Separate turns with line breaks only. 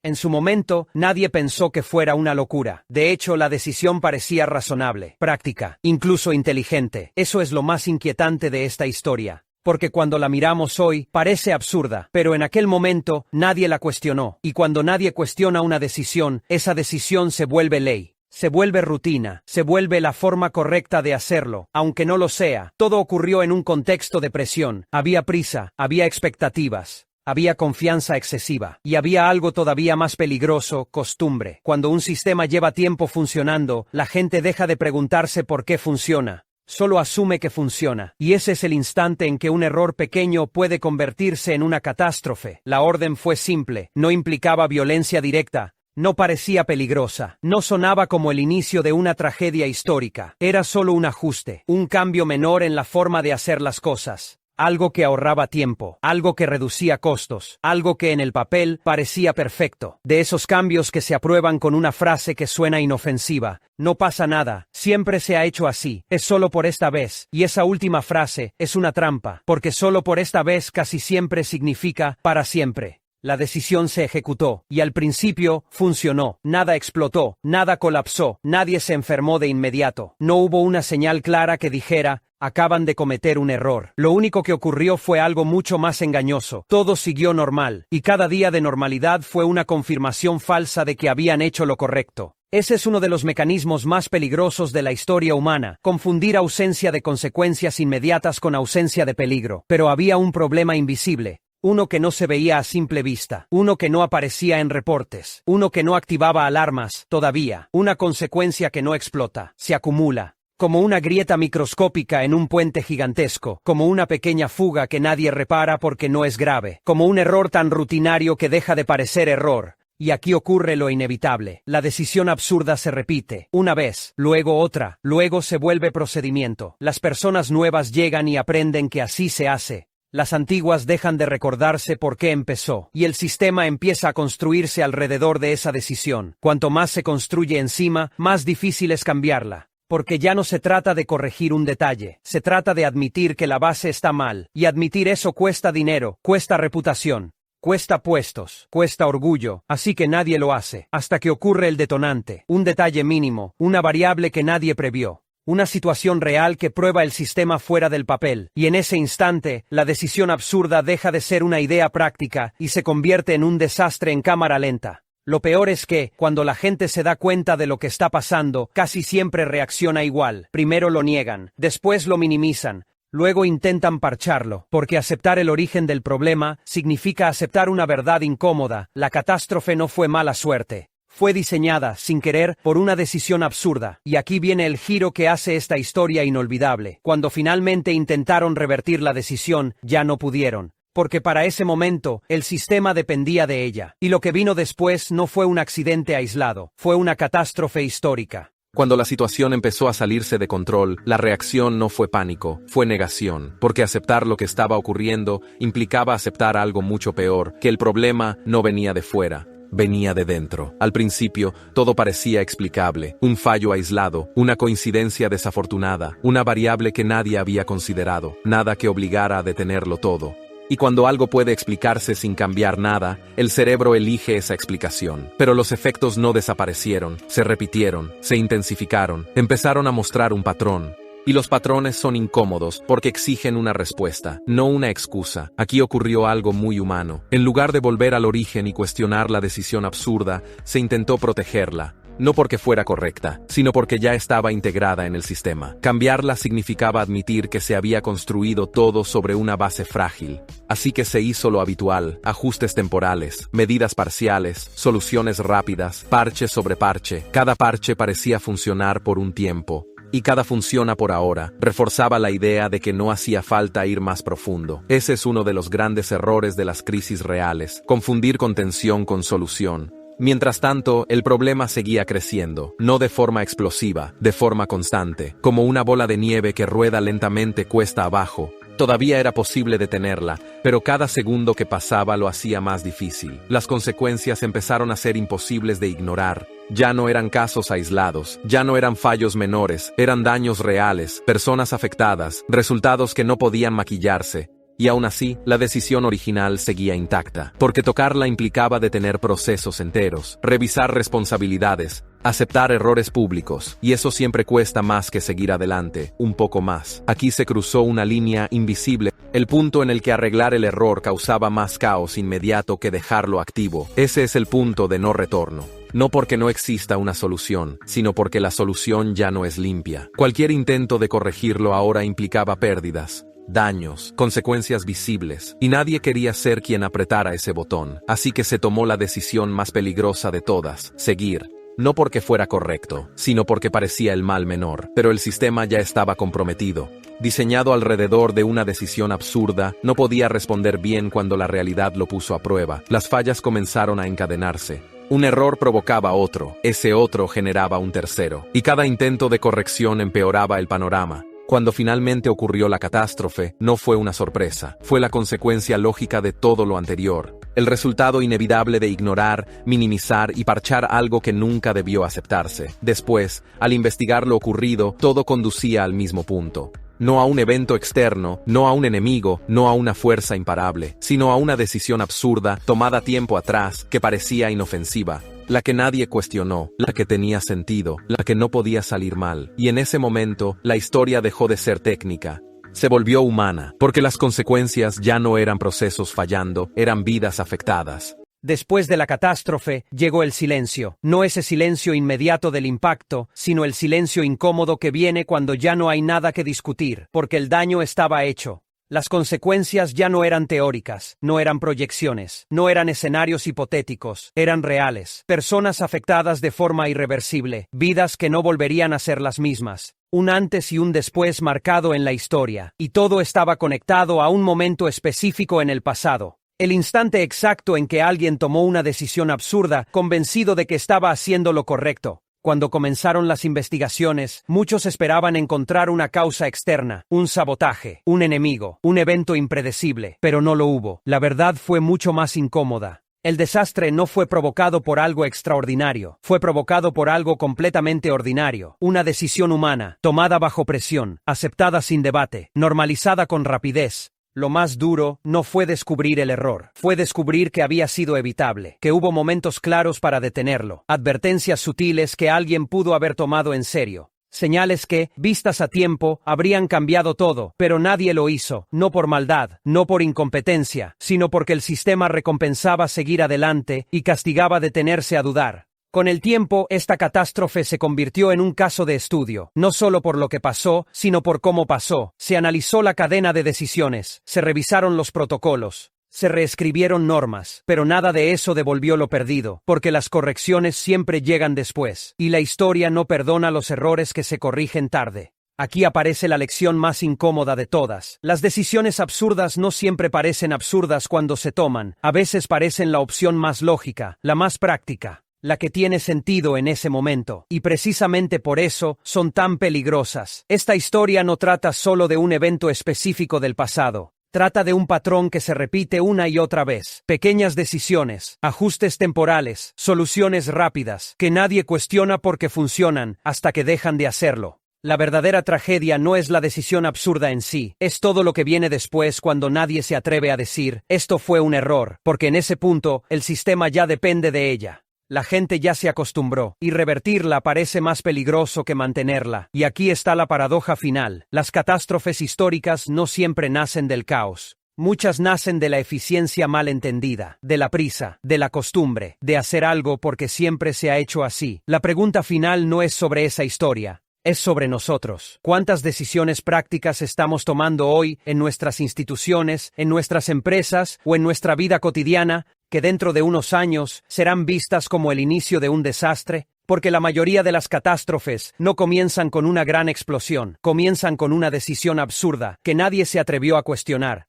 En su momento, nadie pensó que fuera una locura. De hecho, la decisión parecía razonable, práctica, incluso inteligente. Eso es lo más inquietante de esta historia. Porque cuando la miramos hoy, parece absurda, pero en aquel momento, nadie la cuestionó. Y cuando nadie cuestiona una decisión, esa decisión se vuelve ley. Se vuelve rutina, se vuelve la forma correcta de hacerlo, aunque no lo sea. Todo ocurrió en un contexto de presión. Había prisa, había expectativas. Había confianza excesiva, y había algo todavía más peligroso, costumbre. Cuando un sistema lleva tiempo funcionando, la gente deja de preguntarse por qué funciona. Solo asume que funciona, y ese es el instante en que un error pequeño puede convertirse en una catástrofe. La orden fue simple, no implicaba violencia directa, no parecía peligrosa, no sonaba como el inicio de una tragedia histórica. Era solo un ajuste, un cambio menor en la forma de hacer las cosas. Algo que ahorraba tiempo, algo que reducía costos, algo que en el papel parecía perfecto. De esos cambios que se aprueban con una frase que suena inofensiva, no pasa nada, siempre se ha hecho así, es solo por esta vez, y esa última frase es una trampa, porque solo por esta vez casi siempre significa para siempre. La decisión se ejecutó, y al principio funcionó, nada explotó, nada colapsó, nadie se enfermó de inmediato, no hubo una señal clara que dijera, acaban de cometer un error. Lo único que ocurrió fue algo mucho más engañoso. Todo siguió normal, y cada día de normalidad fue una confirmación falsa de que habían hecho lo correcto. Ese es uno de los mecanismos más peligrosos de la historia humana, confundir ausencia de consecuencias inmediatas con ausencia de peligro. Pero había un problema invisible. Uno que no se veía a simple vista, uno que no aparecía en reportes, uno que no activaba alarmas, todavía, una consecuencia que no explota, se acumula. Como una grieta microscópica en un puente gigantesco, como una pequeña fuga que nadie repara porque no es grave, como un error tan rutinario que deja de parecer error. Y aquí ocurre lo inevitable. La decisión absurda se repite, una vez, luego otra, luego se vuelve procedimiento. Las personas nuevas llegan y aprenden que así se hace. Las antiguas dejan de recordarse por qué empezó, y el sistema empieza a construirse alrededor de esa decisión. Cuanto más se construye encima, más difícil es cambiarla. Porque ya no se trata de corregir un detalle, se trata de admitir que la base está mal, y admitir eso cuesta dinero, cuesta reputación, cuesta puestos, cuesta orgullo, así que nadie lo hace, hasta que ocurre el detonante, un detalle mínimo, una variable que nadie previó. Una situación real que prueba el sistema fuera del papel, y en ese instante, la decisión absurda deja de ser una idea práctica y se convierte en un desastre en cámara lenta. Lo peor es que, cuando la gente se da cuenta de lo que está pasando, casi siempre reacciona igual. Primero lo niegan, después lo minimizan, luego intentan parcharlo, porque aceptar el origen del problema significa aceptar una verdad incómoda. La catástrofe no fue mala suerte. Fue diseñada, sin querer, por una decisión absurda, y aquí viene el giro que hace esta historia inolvidable. Cuando finalmente intentaron revertir la decisión, ya no pudieron, porque para ese momento, el sistema dependía de ella, y lo que vino después no fue un accidente aislado, fue una catástrofe histórica.
Cuando la situación empezó a salirse de control, la reacción no fue pánico, fue negación, porque aceptar lo que estaba ocurriendo implicaba aceptar algo mucho peor, que el problema no venía de fuera. Venía de dentro. Al principio, todo parecía explicable, un fallo aislado, una coincidencia desafortunada, una variable que nadie había considerado, nada que obligara a detenerlo todo. Y cuando algo puede explicarse sin cambiar nada, el cerebro elige esa explicación. Pero los efectos no desaparecieron, se repitieron, se intensificaron, empezaron a mostrar un patrón. Y los patrones son incómodos porque exigen una respuesta, no una excusa. Aquí ocurrió algo muy humano. En lugar de volver al origen y cuestionar la decisión absurda, se intentó protegerla. No porque fuera correcta, sino porque ya estaba integrada en el sistema. Cambiarla significaba admitir que se había construido todo sobre una base frágil. Así que se hizo lo habitual, ajustes temporales, medidas parciales, soluciones rápidas, parche sobre parche. Cada parche parecía funcionar por un tiempo. Y cada funciona por ahora, reforzaba la idea de que no hacía falta ir más profundo. Ese es uno de los grandes errores de las crisis reales, confundir contención con solución. Mientras tanto, el problema seguía creciendo, no de forma explosiva, de forma constante, como una bola de nieve que rueda lentamente cuesta abajo. Todavía era posible detenerla, pero cada segundo que pasaba lo hacía más difícil. Las consecuencias empezaron a ser imposibles de ignorar. Ya no eran casos aislados, ya no eran fallos menores, eran daños reales, personas afectadas, resultados que no podían maquillarse. Y aún así, la decisión original seguía intacta, porque tocarla implicaba detener procesos enteros, revisar responsabilidades, aceptar errores públicos, y eso siempre cuesta más que seguir adelante, un poco más. Aquí se cruzó una línea invisible, el punto en el que arreglar el error causaba más caos inmediato que dejarlo activo. Ese es el punto de no retorno. No porque no exista una solución, sino porque la solución ya no es limpia. Cualquier intento de corregirlo ahora implicaba pérdidas, daños, consecuencias visibles, y nadie quería ser quien apretara ese botón, así que se tomó la decisión más peligrosa de todas: seguir. No porque fuera correcto, sino porque parecía el mal menor, pero el sistema ya estaba comprometido. Diseñado alrededor de una decisión absurda, no podía responder bien cuando la realidad lo puso a prueba. Las fallas comenzaron a encadenarse. Un error provocaba otro, ese otro generaba un tercero, y cada intento de corrección empeoraba el panorama. Cuando finalmente ocurrió la catástrofe, no fue una sorpresa, fue la consecuencia lógica de todo lo anterior, el resultado inevitable de ignorar, minimizar y parchar algo que nunca debió aceptarse. Después, al investigar lo ocurrido, todo conducía al mismo punto. No a un evento externo, no a un enemigo, no a una fuerza imparable, sino a una decisión absurda, tomada tiempo atrás, que parecía inofensiva, la que nadie cuestionó, la que tenía sentido, la que no podía salir mal. Y en ese momento, la historia dejó de ser técnica. Se volvió humana, porque las consecuencias ya no eran procesos fallando, eran vidas afectadas.
Después de la catástrofe, llegó el silencio. No ese silencio inmediato del impacto, sino el silencio incómodo que viene cuando ya no hay nada que discutir, porque el daño estaba hecho. Las consecuencias ya no eran teóricas, no eran proyecciones, no eran escenarios hipotéticos, eran reales. Personas afectadas de forma irreversible, vidas que no volverían a ser las mismas. Un antes y un después marcado en la historia, y todo estaba conectado a un momento específico en el pasado. El instante exacto en que alguien tomó una decisión absurda, convencido de que estaba haciendo lo correcto. Cuando comenzaron las investigaciones, muchos esperaban encontrar una causa externa, un sabotaje, un enemigo, un evento impredecible, pero no lo hubo. La verdad fue mucho más incómoda. El desastre no fue provocado por algo extraordinario, fue provocado por algo completamente ordinario, una decisión humana, tomada bajo presión, aceptada sin debate, normalizada con rapidez. Lo más duro no fue descubrir el error, fue descubrir que había sido evitable, que hubo momentos claros para detenerlo, advertencias sutiles que alguien pudo haber tomado en serio, señales que, vistas a tiempo, habrían cambiado todo, pero nadie lo hizo, no por maldad, no por incompetencia, sino porque el sistema recompensaba seguir adelante y castigaba detenerse a dudar. Con el tiempo, esta catástrofe se convirtió en un caso de estudio, no solo por lo que pasó, sino por cómo pasó. Se analizó la cadena de decisiones, se revisaron los protocolos, se reescribieron normas, pero nada de eso devolvió lo perdido, porque las correcciones siempre llegan después, y la historia no perdona los errores que se corrigen tarde. Aquí aparece la lección más incómoda de todas. Las decisiones absurdas no siempre parecen absurdas cuando se toman, a veces parecen la opción más lógica, la más práctica, la que tiene sentido en ese momento, y precisamente por eso son tan peligrosas. Esta historia no trata solo de un evento específico del pasado, trata de un patrón que se repite una y otra vez. Pequeñas decisiones, ajustes temporales, soluciones rápidas, que nadie cuestiona porque funcionan hasta que dejan de hacerlo. La verdadera tragedia no es la decisión absurda en sí, es todo lo que viene después cuando nadie se atreve a decir, esto fue un error, porque en ese punto, el sistema ya depende de ella. La gente ya se acostumbró, y revertirla parece más peligroso que mantenerla. Y aquí está la paradoja final. Las catástrofes históricas no siempre nacen del caos. Muchas nacen de la eficiencia mal entendida, de la prisa, de la costumbre, de hacer algo porque siempre se ha hecho así. La pregunta final no es sobre esa historia, es sobre nosotros. ¿Cuántas decisiones prácticas estamos tomando hoy en nuestras instituciones, en nuestras empresas o en nuestra vida cotidiana, que dentro de unos años serán vistas como el inicio de un desastre? Porque la mayoría de las catástrofes no comienzan con una gran explosión, comienzan con una decisión absurda que nadie se atrevió a cuestionar.